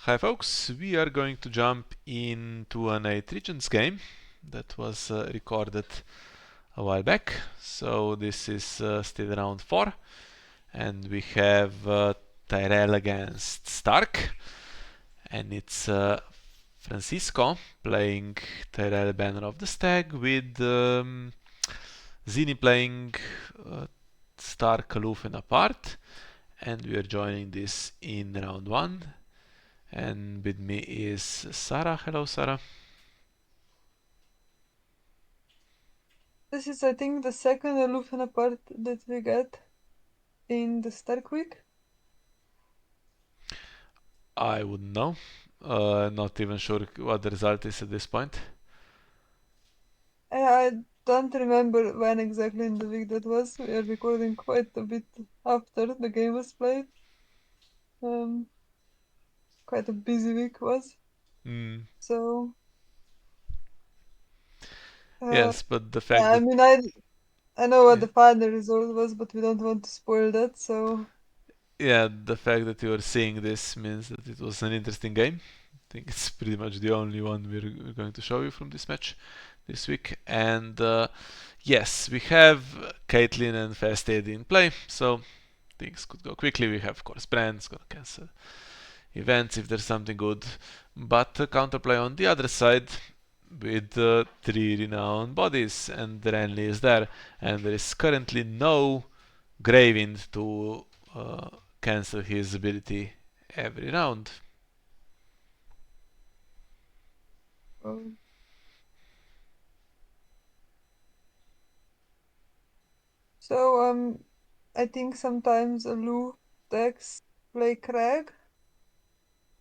Hi folks, we are going to jump into an 8 Regents game that was recorded a while back. So this is still round 4 and we have Tyrell against Stark, and it's Francisco playing Tyrell Banner of the Stag with Zini playing Stark, Aloof and Apart, and we are joining this in round 1. And with me is Saraaa. Hello, Saraaa. This is, I think, the second Aloof and Apart that we got in the Stark week. I wouldn't know. Not even sure what the result is at this point. I don't remember when exactly in the week that was. We are recording quite a bit after the game was played. Um, Quite a busy week was. Mm. So, Yes, but the yeah, fact that I know what yeah, the final result was, but we don't want to spoil that. So, yeah, the fact that you are seeing this means that it was an interesting game. I think it's pretty much the only one we're going to show you from this match this week. And yes, we have Caitlyn and Fast AD in play, so things could go quickly. We have, of course, Brand's gonna cancel events if there's something good. But counterplay on the other side with 3 renowned bodies, and Renly is there, and there is currently no Gravewind to cancel his ability every round. um, so I think sometimes Aloof decks play Crag.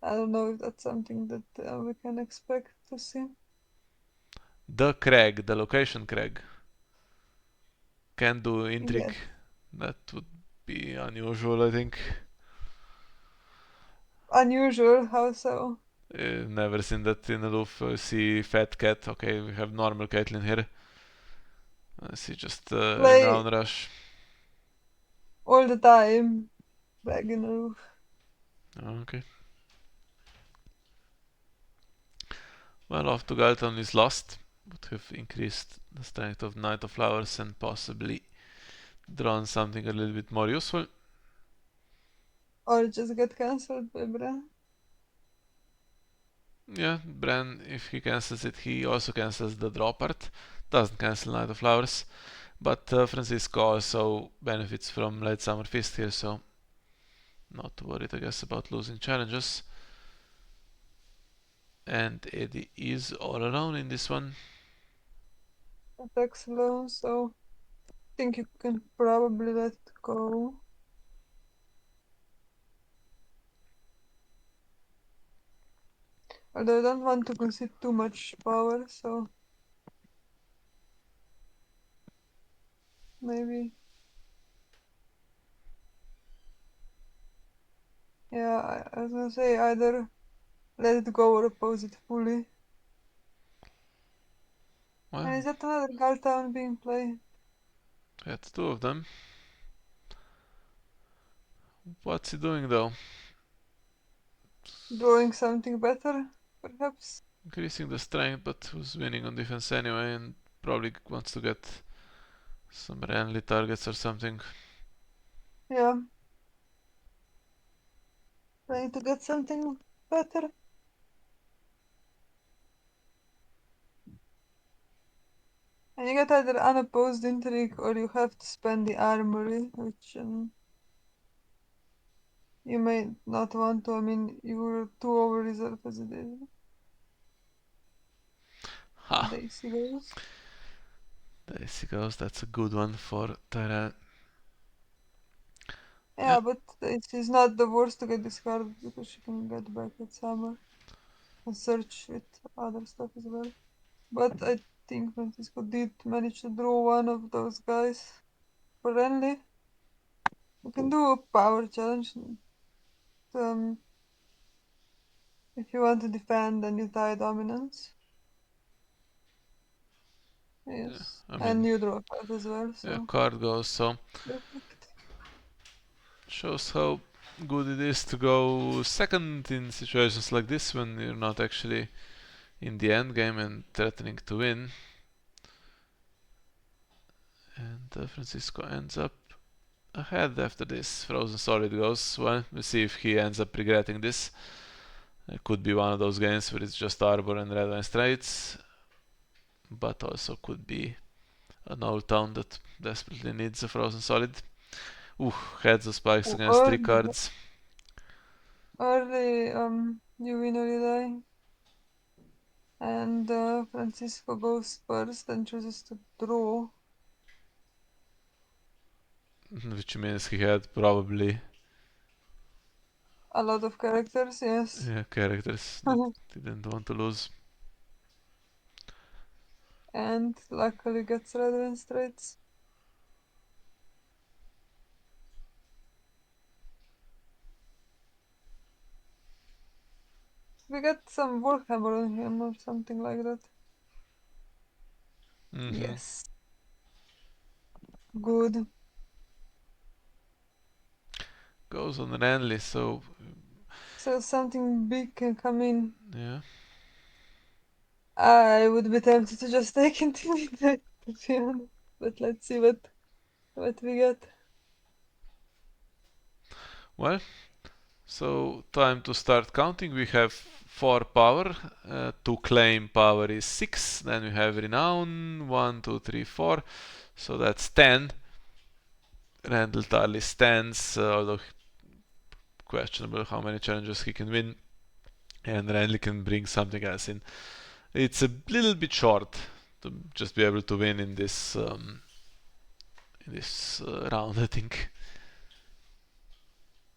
I don't know if that's something that we can expect to see. The Crag, the location Crag, can do intrigue. Yes. That would be unusual, I think. Unusual, how so? Never seen that in Aloof. See Fat Cat. Okay, we have normal Caitlyn here. I see just Play Renown Rush. all the time, Ragnar. Okay. Well, off to Galton is lost. Would have increased the strength of Knight of Flowers and possibly drawn something a little bit more useful. Or just get cancelled by Bran. Yeah, Bran, if he cancels it, he also cancels the draw part. Doesn't cancel Knight of Flowers. But Francisco also benefits from Late Summer Feast here, so not too worried, I guess, about losing challenges. And Eddie is all alone in this one. Attacks alone, so I think you can probably let it go. Although I don't want to concede too much power, so maybe. Yeah, I was gonna say either let it go or oppose it fully. And Well, is that another Galtown being played? that's 2 of them. What's he doing though? Drawing something better, perhaps? Increasing the strength, but who's winning on defense anyway, and probably wants to get some Renly targets or something. Yeah, trying to get something better. And you get either unopposed intrigue or you have to spend the armory, which you may not want to. I mean, you were too over reserved as it is. Ha! There she goes. There she goes, that's a good one for Tyrell. Yeah, Yeah, but she's not the worst to get discarded because she can get back its hammer and search with other stuff as well. But I think Francisco did manage to draw one of those guys for Renly. We can do a power challenge. Um, if you want to defend, then you tie dominance. yeah. Yes, I and mean, you draw a card as well, yeah, so card goes, so perfect. shows hope. good it is to go second in situations like this when you're not actually in the end game and threatening to win. And Francisco ends up ahead after this. Frozen Solid goes. Well, we'll see if he ends up regretting this. It could be one of those games where it's just Arbor and Red Wine Straits, but also could be an old town that desperately needs a Frozen Solid. Ooh, heads of spikes against 3 cards. Early, you win or you die. And Francisco goes first and chooses to draw. Which means he had probably A lot of characters, yes. characters that he didn't want to lose. And luckily gets red wine straits. We get some Warhammer on him or something like that. Yes. Good. Goes on Renly, so something big can come in. yeah. I would be tempted to just take Intimidate, to be honest. But let's see what we get. Well, so time to start counting. We have 4 power. To claim power is 6. Then we have renown 1, 2, 3, 4. So that's 10. Randall Tarly stands, although questionable how many challenges he can win. And Randall can bring something else in. It's a little bit short to just be able to win in this round, I think.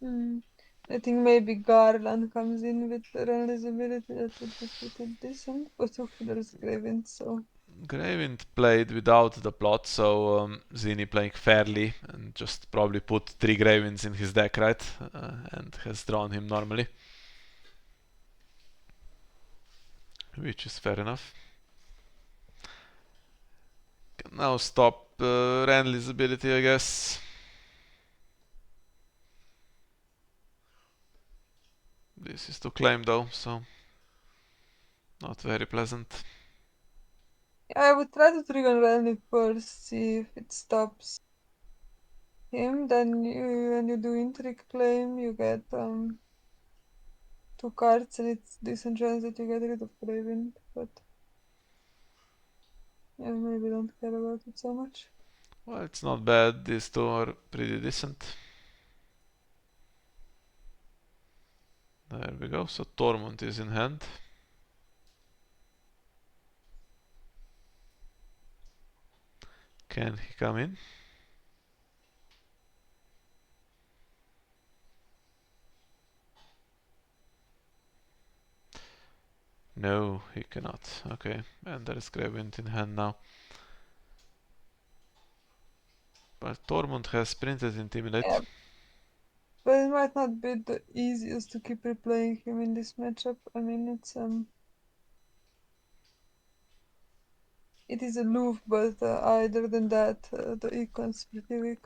I think maybe Garland comes in with Renly's ability. That would be pretty decent. But okay, there's Graven, so. Graven played without the plot, so Zini playing fairly and just probably put 3 Gravens in his deck, right? And has drawn him normally. Which is fair enough. Can now stop Renly's ability, I guess. This is to claim though, so not very pleasant. I would try to trigger Renly first, see if it stops him. Then when you do Intrigue Claim, you get 2 cards, and it's decent chance that you get rid of Graven. But yeah, maybe don't care about it so much. Well, it's not bad. These 2 are pretty decent. There we go. So Tormund is in hand. Can he come in? No, he cannot. Okay, and there is Graven in hand now. But Tormund has printed Intimidate. Yeah. But it might not be the easiest to keep replaying him in this matchup. I mean, it is Aloof, but other than that, the econ's pretty weak.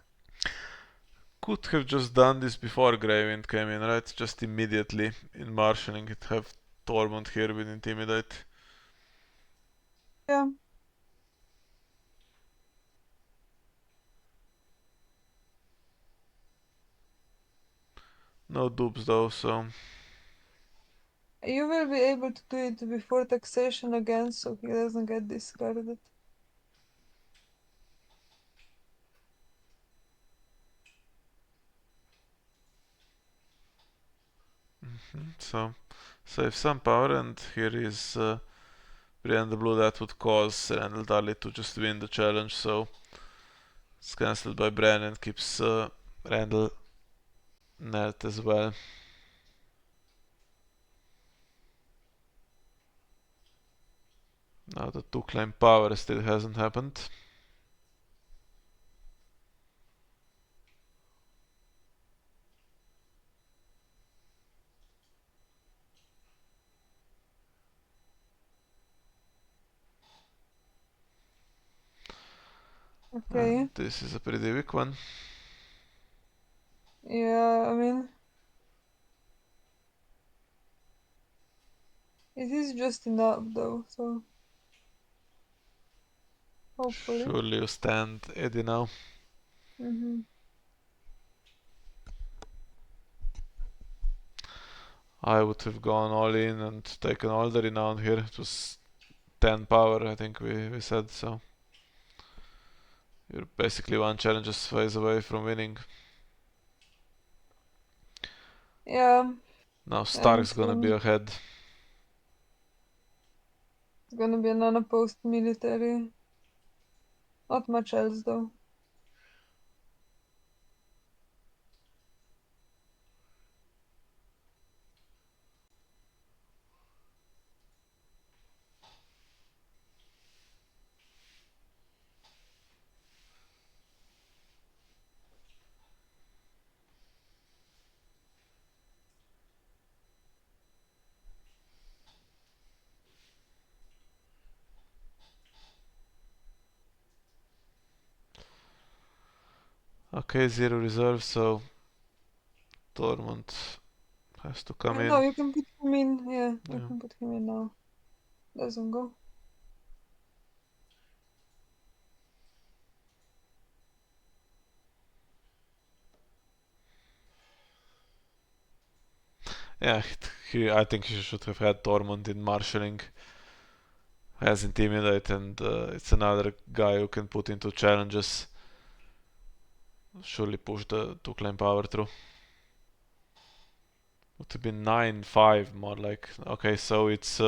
Could have just done this before Graven came in, right? Just immediately in marshalling it, have Tormund here with Intimidate. Yeah. No dupes though, so You will be able to do it before taxation again, so he doesn't get discarded. so save some power, and here is Brienne the Blue. That would cause Randall Tarly to just win the challenge, so it's cancelled by Brienne and keeps Randall net as well. Now the 2 claim power still hasn't happened. Okay. This is a pretty weak one. Yeah, I mean, It is just enough though, so hopefully. Surely you stand Eddie now. Mm-hmm. I would have gone all in and taken all the renown here. It was 10 power, I think we said, so you're basically one challenges phase away from winning. Yeah, Now and Stark's gonna be ahead. it's gonna be an unopposed military. Not much else though. Okay, zero reserve, so Tormund has to come No, in. you can put him in. Yeah, you Yeah. can put him in now. Doesn't go. Yeah, I think he should have had Tormund in marshalling. Has intimidate, and it's another guy who can put into challenges. Surely push the 2 claim power through. Would have been 9-5 more like. Okay, so it's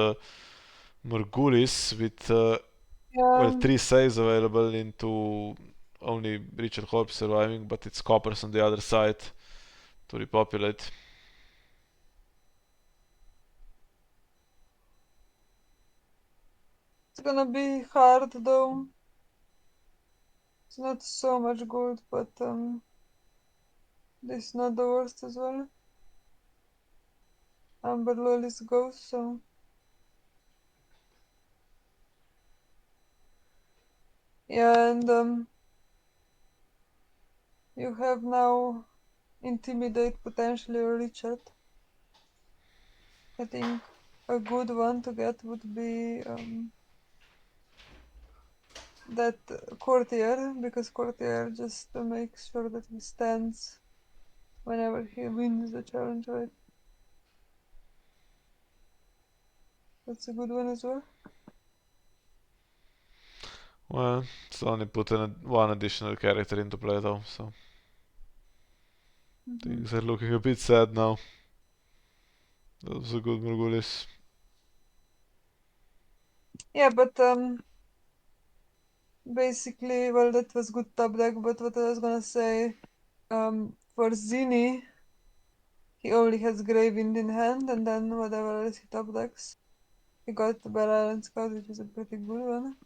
Morgulis with well, Yeah, 3 saves available into only Richard Corp surviving, but it's coppers on the other side to repopulate. it's gonna be hard though. It's not so much gold, but this is not the worst as well. Amber Lolis goes, so yeah, and you have now intimidate potentially or Richard. I think a good one to get would be that courtier, because courtier just makes sure that he stands whenever he wins the challenge, right? That's a good one as well. Well, it's only put one additional character into play though, so Hmm. things are looking a bit sad now. That was a good Morgulis. Yeah, but basically, well, that was good top deck. But what I was gonna say, for Zini, he only has Gravewind in hand, and then whatever else he top decks, he got the Bear Island Scout, which is a pretty good one.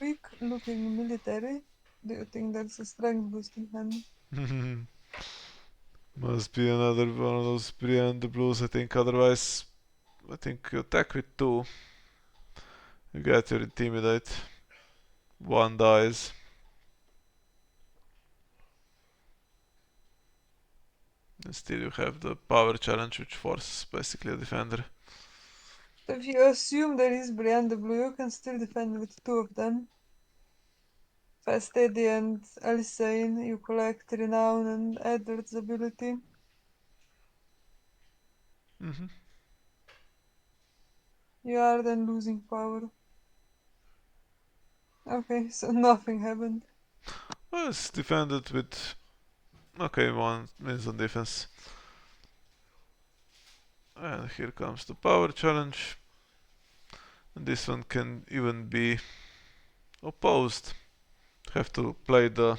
Weak looking military. Do you think that's a strength boosting hand? Must be another one of those brilliant blues, I think. Otherwise, I think you attack with 2. You get your intimidate. 1 dies. And still you have the power challenge, which forces basically a defender. So if you assume there is Brienne the Blue, you can still defend with 2 of them. Fast Eddie and Alicane, you collect Renown and Edward's ability. Mm-hmm. You are then losing power. Okay, so nothing happened. Well, it's defended with... Okay, 1 wins on defense. And here comes the power challenge. And this one can even be opposed. Have to play the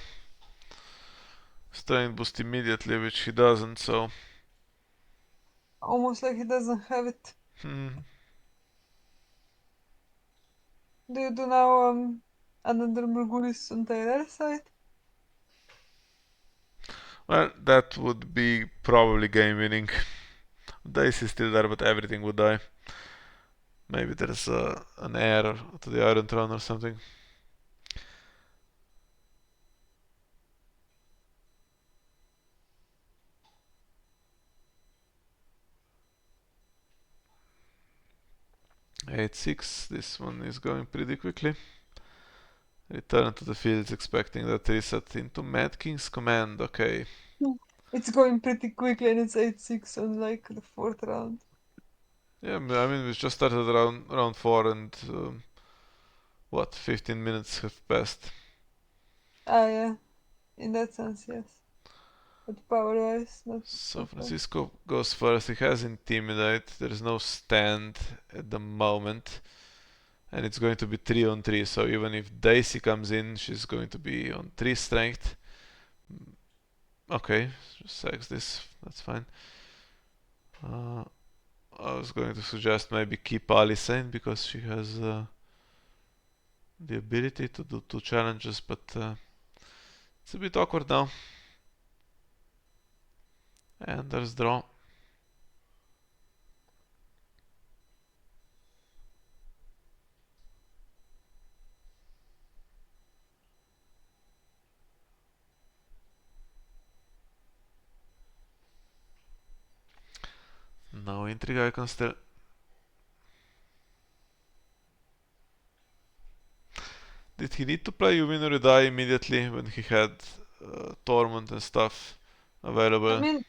strain boost immediately, which he doesn't, so... Almost like he doesn't have it. Hmm. Do you do now another Murgulis on Tyrell side? Well, that would be probably game winning. Dice is still there, but everything would die. Maybe there's an heir to the Iron Throne or something. 8-6. This one is going pretty quickly. Return to the fields, expecting that reset into Mad King's command. Okay. It's going pretty quickly and it's 8-6 on like the 4th round. Yeah, I mean, we just started round 4 and what, 15 minutes have passed. Ah, yeah. In that sense, yes. But power-wise, not So so fast. Francisco goes first. He has Intimidate. There is no stand at the moment. And it's going to be 3 on 3. So even if Daisy comes in, she's going to be on 3 strength. Okay, just sax this. That's fine. I was going to suggest maybe keep Alicent because she has the ability to do 2 challenges, but it's a bit awkward now. And there's draw. No intrigue, I can still. Did he need to play You Win or You Die immediately when he had Torment and stuff I available? mean,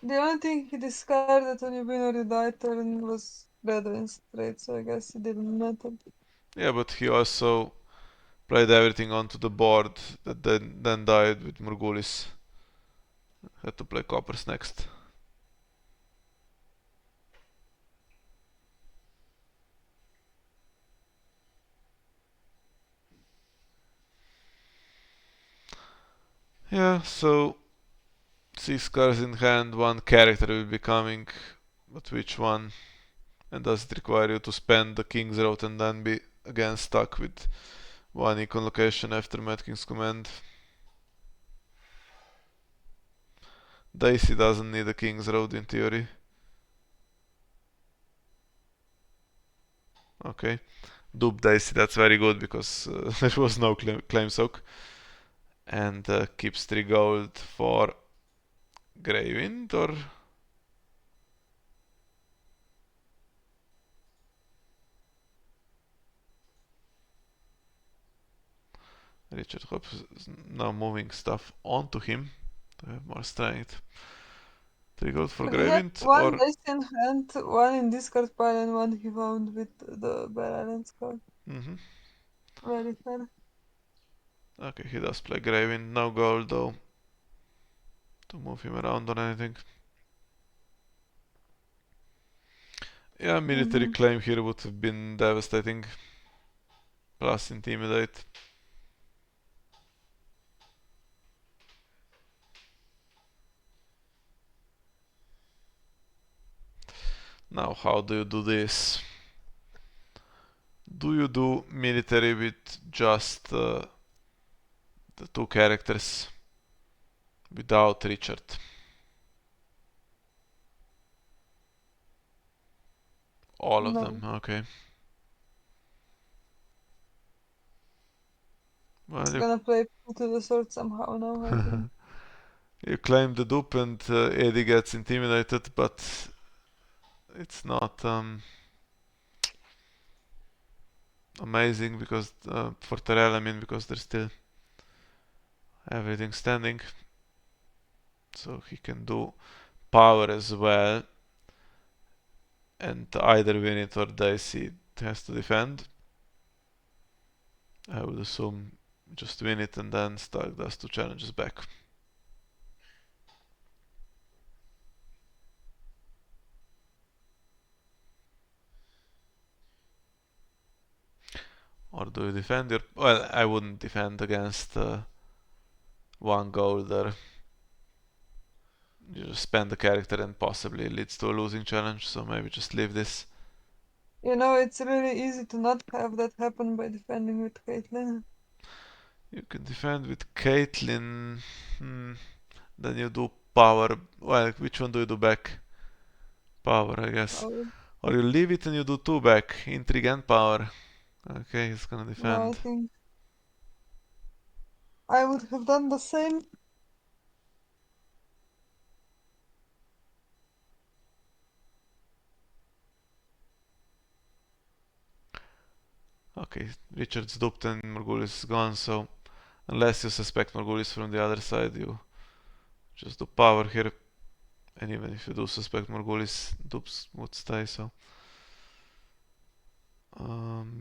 the only thing he discarded on your win or you die turn was red and straight, so I guess it didn't matter. Yeah, but he also played everything onto the board that then died with Murgulis. Had to play Coppers next. Yeah, so 6 cards in hand, 1 character will be coming, but which one? And does it require you to spend the King's Route and then be again stuck with 1 icon location after Mad King's command? Daisy doesn't need a King's Road in theory. Okay. Dupe Daisy, that's very good because there was no claim soak. And keeps 3 gold for Greywind or. Richard Hope is now moving stuff onto him to have more strength. 3 gold for But he had Greywind one or. dice in hand, one in discard pile, and one he found with the Bear Islands card. Mm-hmm. Very fair. Okay, he does play Greywind. No gold though to move him around on anything. Yeah, military Mm-hmm. claim here would have been devastating. Plus intimidate. Now, how do you do this? Do you do military with just the 2 characters without Richard? All of them, No. okay. It's Well, gonna play to the sword somehow now, I think. you claim the dupe and Eddie gets intimidated, but it's not amazing because for Tyrell, I mean, because there's still everything standing. So he can do power as well, and either win it or Dicey has to defend. I would assume just win it and then Stag does 2 challenges back. Or do you defend your. Well, I wouldn't defend against 1 golder. You just spend the character and possibly it leads to a losing challenge, so maybe just leave this. You know, it's really easy to not have that happen by defending with Caitlyn. You can defend with Caitlyn. Hmm. Then you do power. Well, which one do you do back? Power, I guess. Oh, Or you leave it and you do 2 back. Intrigue and power. Okay, he's gonna no, I defend. think I would have done the same. Okay, Richard's duped and Morghulis is gone, so unless you suspect Morghulis from the other side, you just do power here. And even if you do suspect Morghulis, dupes would stay, so...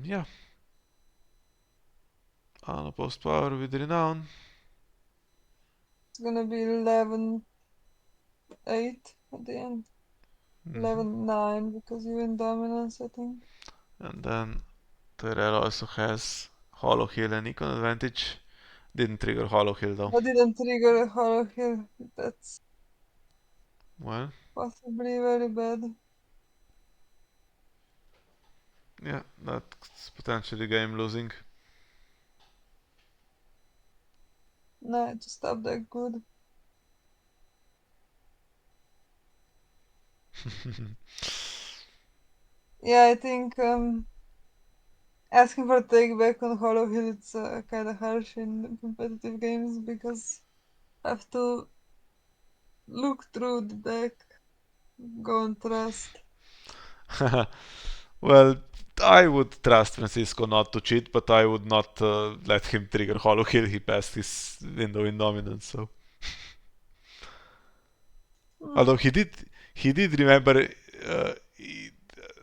yeah. Unopposed power with Renown. It's gonna be 11-8 at the end. 11-9 because you win dominance, I think. And then Tyrell also has Hollow Hill and Econ advantage. Didn't trigger Hollow Hill though. I didn't trigger a hollow hill. That's Well, possibly very bad. yeah, that's potentially game losing. Nah, just stop that good. Yeah, I think asking for a take back on Hollow Hill it's kind of harsh in competitive games because I have to look through the deck, go and trust. Well, I would trust Francisco not to cheat, but I would not let him trigger Hollow Hill. He passed his window in dominance, so... Mm. Although he did remember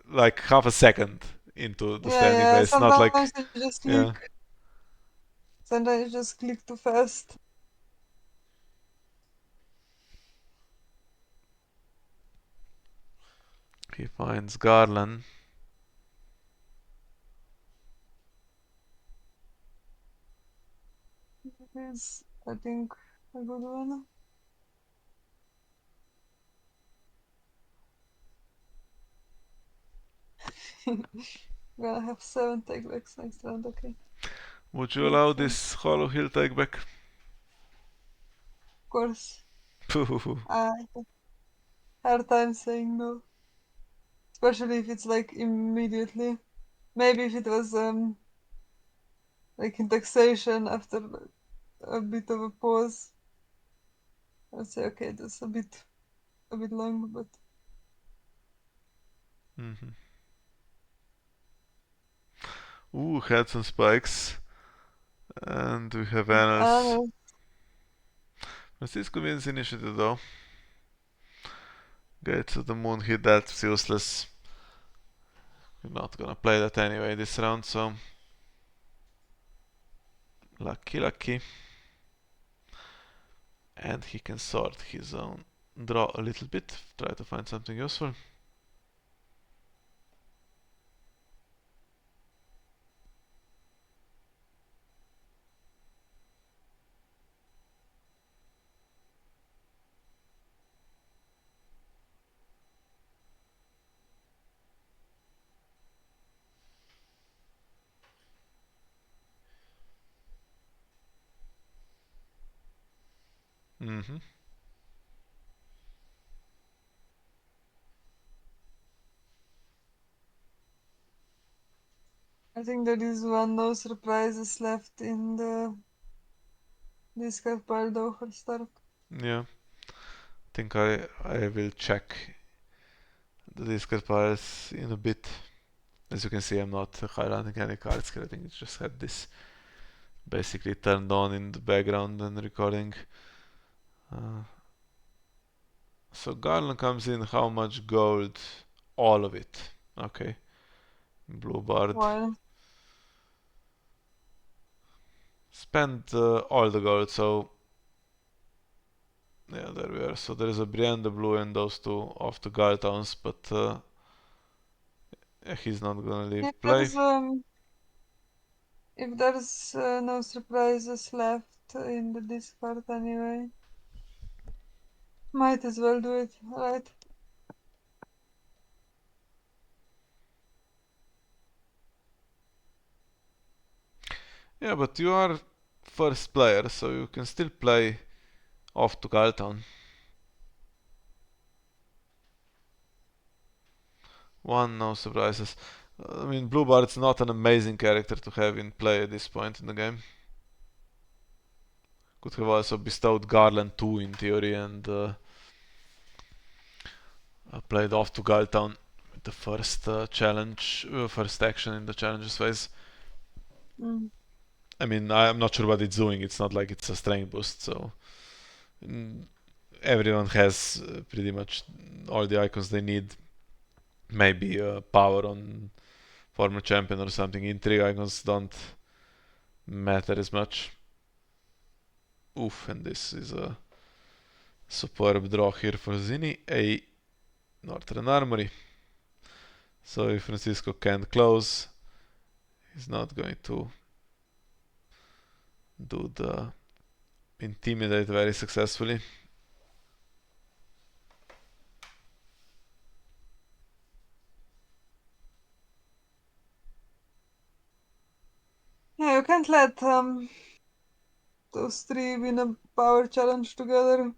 like half a second into the Yeah, standing yeah. base, not Sometimes like... you just click. Yeah. Sometimes you just click too fast. He finds Garland. It is, I think, a good one. Gonna have 7 takebacks next round, okay. Would you Makes allow sense. this Hollow Hill take back? Of course. I have hard time saying no. Especially if it's like immediately. Maybe if it was like in taxation after a bit of a pause. I'd say okay, that's a bit long, but Mm-hmm. Ooh, heads and spikes. And we have Annals. no. Francisco wins initiative though. Gate to the moon hit, that's useless. We're not gonna play that anyway this round, so... Lucky, lucky. And he can sort his own draw a little bit, try to find something useful. Mm-hmm. I think there is one no surprises left in the discard pile though for start. Yeah. I think I will check the discard piles in a bit. As you can see, I'm not highlighting any cards here. I think it just had this basically turned on in the background and recording. So Garland comes in, how much gold? All of it. Okay. Blue Bard. Why? Spent all the gold, so... Yeah, there we are. So there is a Brienne, the blue, and those two of the guard towns, but yeah, he's not gonna leave If play. there's no surprises left in the discard anyway, might as well do it, right? Yeah, but you are first player, so you can still play off to Galtown. One, no surprises. I mean, Blue Bard's not an amazing character to have in play at this point in the game. Could have also bestowed Garland 2 in theory and played off to Galtown with the first challenge, first action in the challenges phase. Mm. I mean, I'm not sure what it's doing. It's not like it's a strength boost, so mm, everyone has pretty much all the icons they need. Maybe power on former champion or something. Intrigue icons don't matter as much. Oof, and this is a superb draw here for Zini, a Northern Armory. So if Francisco can't close, he's not going to do the intimidate very successfully. Yeah, you can't let those three win a power challenge together.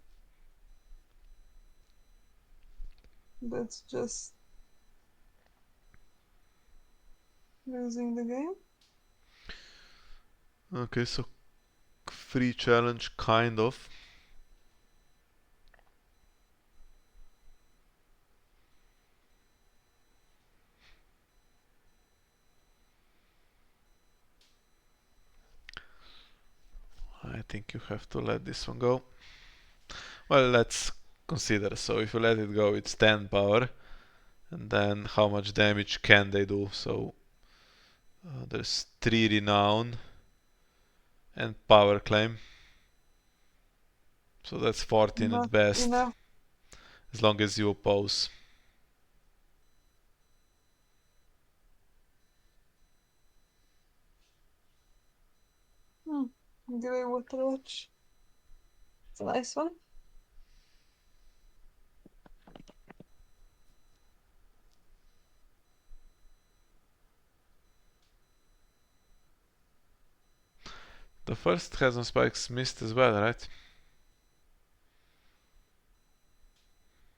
That's just losing the game. Okay, so free challenge, kind of. I think you have to let this one go. Well, let's consider. So if you let it go, it's 10 power. And then how much damage can they do? So there's 3 renown and power claim. So that's 14 Not at best, enough. as long as you oppose. Grey Water Watch. It's a nice one. The first has on spikes missed as well, right?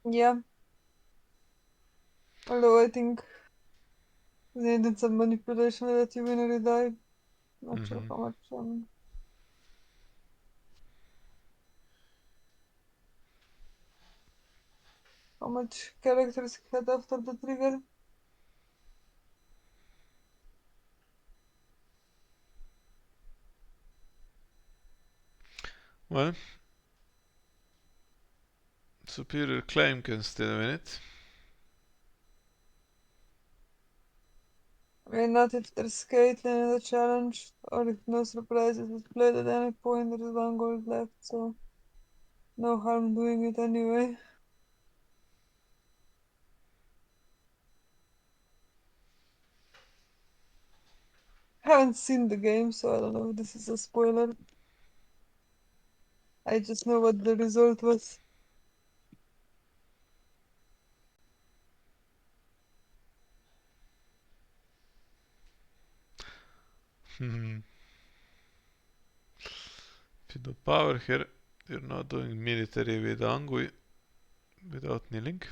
Yeah. Although I think they needed some manipulation that you win or you die. Not sure Mm-hmm. how much characters he had after the trigger. Well, superior claim can still win it. I mean, not if there's Caitlyn in the challenge, or if no surprises is played at any point, there is 1 gold left, so no harm doing it anyway. Haven't seen the game, so I don't know if this is a spoiler. I just know what the result was. If you do power here, you're not doing military with Angui without kneeling.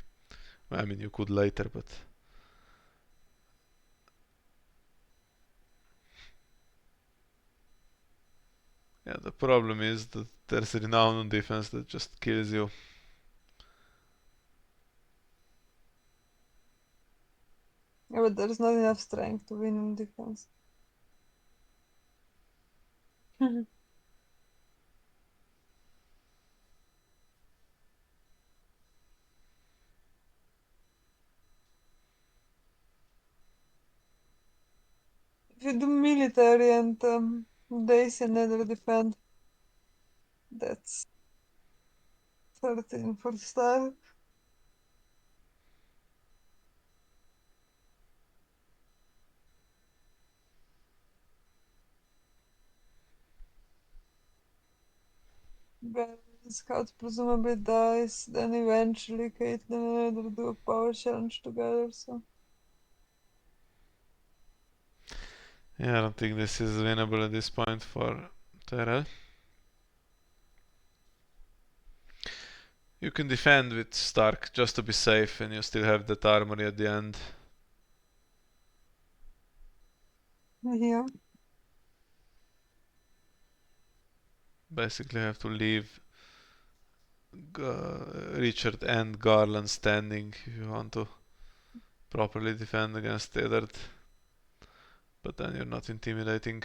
I mean, you could later, but yeah, the problem is that there's a renown on defense that just kills you. Yeah, but there's not enough strength to win in defense. If you do military and Daisy neither defend, that's 13 for style. When Scout presumably dies, then eventually Caitlyn and either do a power challenge together, so. Yeah, I don't think this is winnable at this point for Tyrell. You can defend with Stark just to be safe, and you still have that armory at the end. Yeah. Basically, have to leave Richard and Garland standing if you want to properly defend against Eddard. but then you're not intimidating.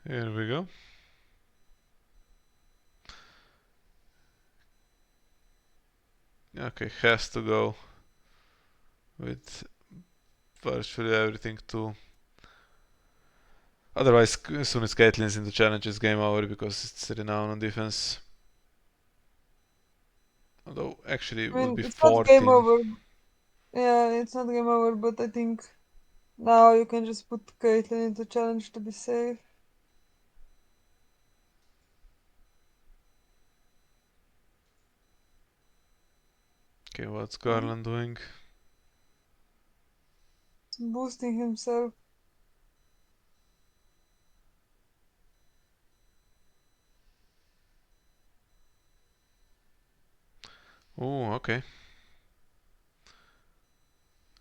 Here we go. Okay, has to go with virtually everything too. Otherwise, as soon as Caitlyn's in the challenge, it's game over because it's renowned on defense. Although, actually, it I would mean, be it's not game 14. over. Yeah, it's not game over, but I think now you can just put Caitlyn into challenge to be safe. Okay, what's Garland doing? He's boosting himself. Oh, okay.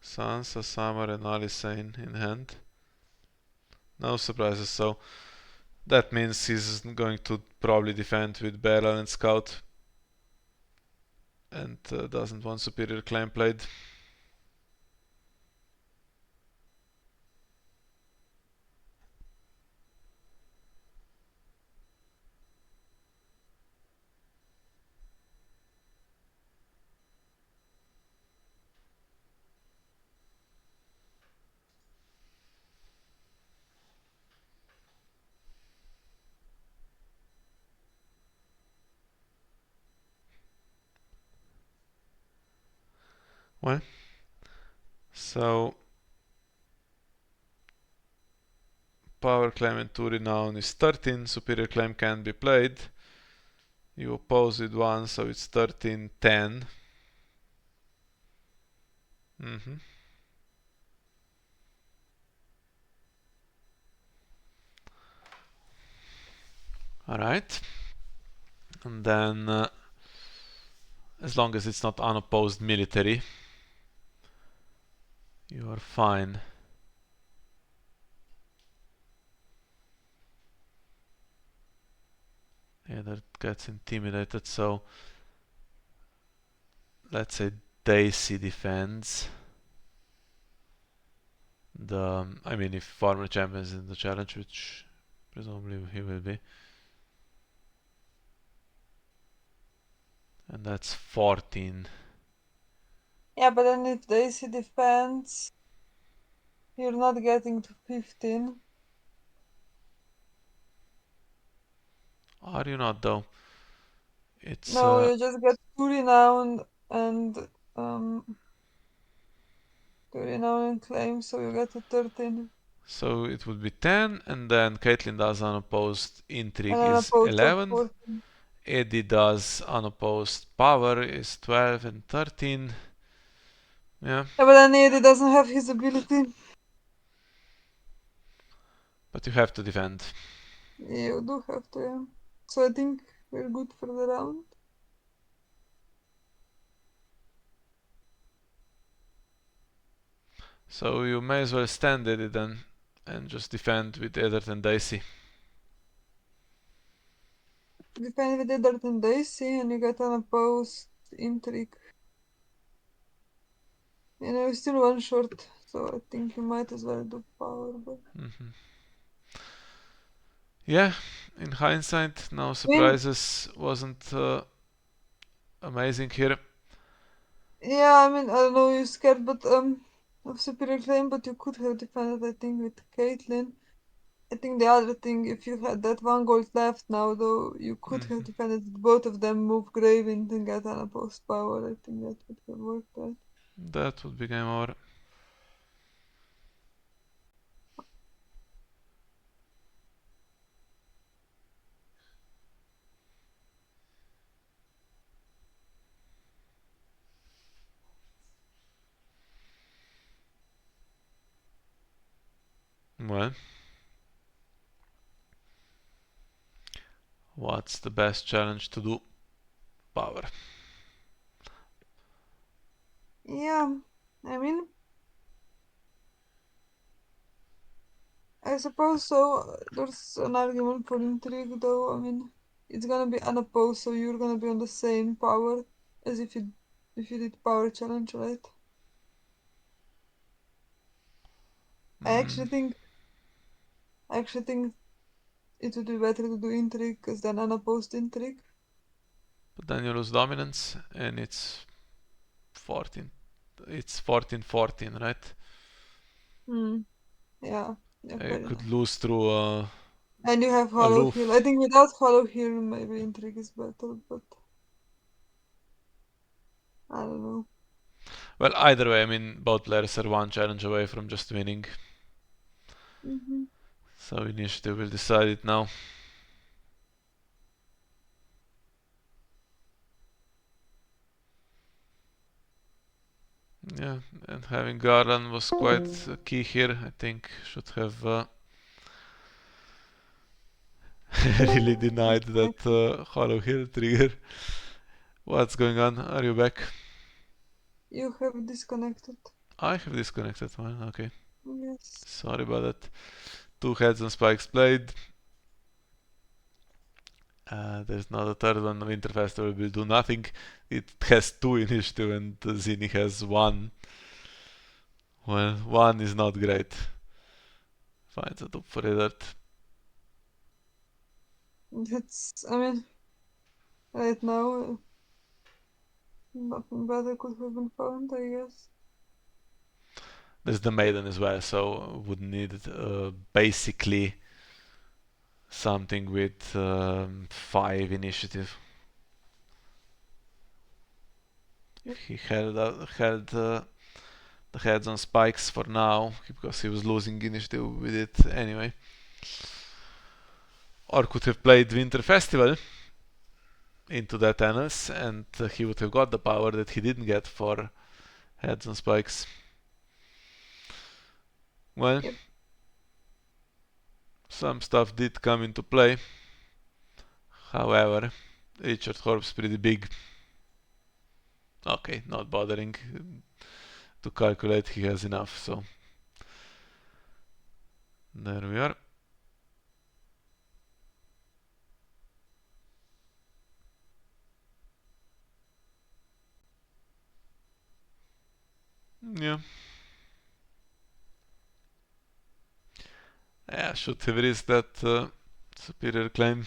Sansa, Summer, and Alysanne in hand. No surprises, so that means he's going to probably defend with Barrel and Scout and doesn't want Superior Claim played. Well, so Power Claim and 2 Renown is 13, Superior Claim can be played. You oppose with 1, so it's 13, 10. Alright. And then, as long as it's not unopposed military, you are fine. Yeah, that gets intimidated, so let's say Daisy defends. I mean, if Farmer Champion is in the challenge, which presumably he will be. And that's 14. Yeah, but then if Daisy defends, you're not getting to 15. Are you not, though? It's No, you just get 2 renown and 2 renown and claim, so you get to 13. so it would be 10, and then Caitlyn does unopposed And intrigue then is opposed of 11. 14. Eddie does unopposed power is 12 and 13. Yeah, Yeah, but then Eddie doesn't have his ability. but you have to defend. You do have to, yeah. So I think we're good for the round. So you may as well stand Eddie then and just defend with Eddard and Daisy. Defend with Eddard and Daisy, and you get unopposed intrigue. You know, still one short, so I think you might as well do power. But Yeah, in hindsight, no surprises. Wasn't amazing here. yeah, I mean, I don't know, you're scared, but of superior claim, but you could have defended, I think, with Caitlyn. I think the other thing, if you had that 1 gold left now, though, you could have defended both of them, move Graven and get unopposed power. I think that would have worked out. That would be game over. Well, what's the best challenge to do? Power. Yeah, I mean, I suppose so. There's an argument for intrigue, though. I mean, it's gonna be unopposed, so you're gonna be on the same power as if you did power challenge, right? I Mm. actually think it would be better to do intrigue than unopposed intrigue. But then you lose dominance, and 14. It's 14-14, right? Hmm. Yeah. Yeah. You Fair could enough. lose through And you have Hollow Hill. I Aloof. think without Hollow Hill, maybe intrigue is better, but I don't know. Well, either way, I mean, both players are one challenge away from just winning. Mm-hmm. So initiative will decide it now. Yeah, and having Garland was quite key here. I think should have really denied that Hollow Hill trigger. What's going on? Are you back? You have disconnected. I have disconnected. Well, okay. Yes. Sorry about that. 2 heads on spikes played. There's not a third one. Winter Festival will do nothing. It has 2 initiative and Zini has 1. Well, 1 is not great. Finds a top for that. I mean, right now, nothing better could have been found, I guess. There's the Maiden as well, so would need basically something with 5 initiative. Yep. He held the heads on spikes for now because he was losing initiative with it anyway. Or could have played Winter Festival into that Annals and he would have got the power that he didn't get for heads on spikes. Well, Yep. some stuff did come into play. However, Richard Horp's pretty big. Okay, not bothering to calculate, he has enough, so there we are. Yeah. Yeah, should have risked that superior claim.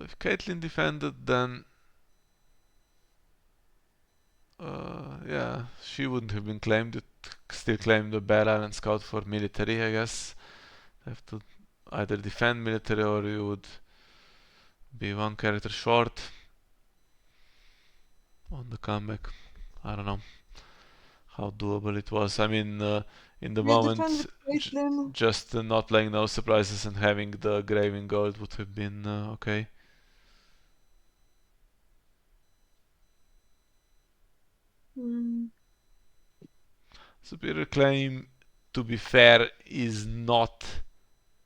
If Caitlyn defended, then yeah, she wouldn't have been claimed. It still claimed the Bear Island Scout for military, I guess. Have to either defend military or you would be 1 character short on the comeback. I don't know how doable it was. I mean, in the You defend moment, with Caitlyn. just not playing no surprises and having the Graving Gold would have been okay. Mm. Superior claim, to be fair, is not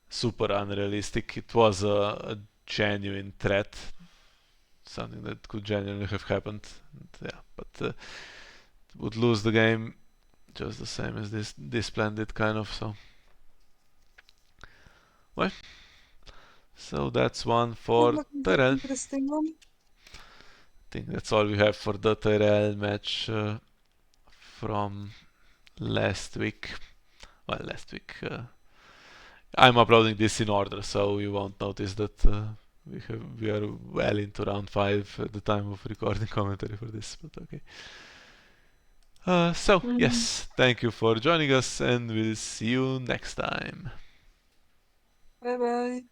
super unrealistic. It was a genuine threat, something that could genuinely have happened. And yeah, but would lose the game just the same as this plan did, kind of. So, well, so that's one Yeah, for but it's an Tyrell. interesting one. I think that's all we have for the Tyrell match from last week. Well, last week. I'm uploading this in order, so you won't notice that we are well into round 5 at the time of recording commentary for this. But okay. So Mm. yes, thank you for joining us, and we'll see you next time. Bye bye.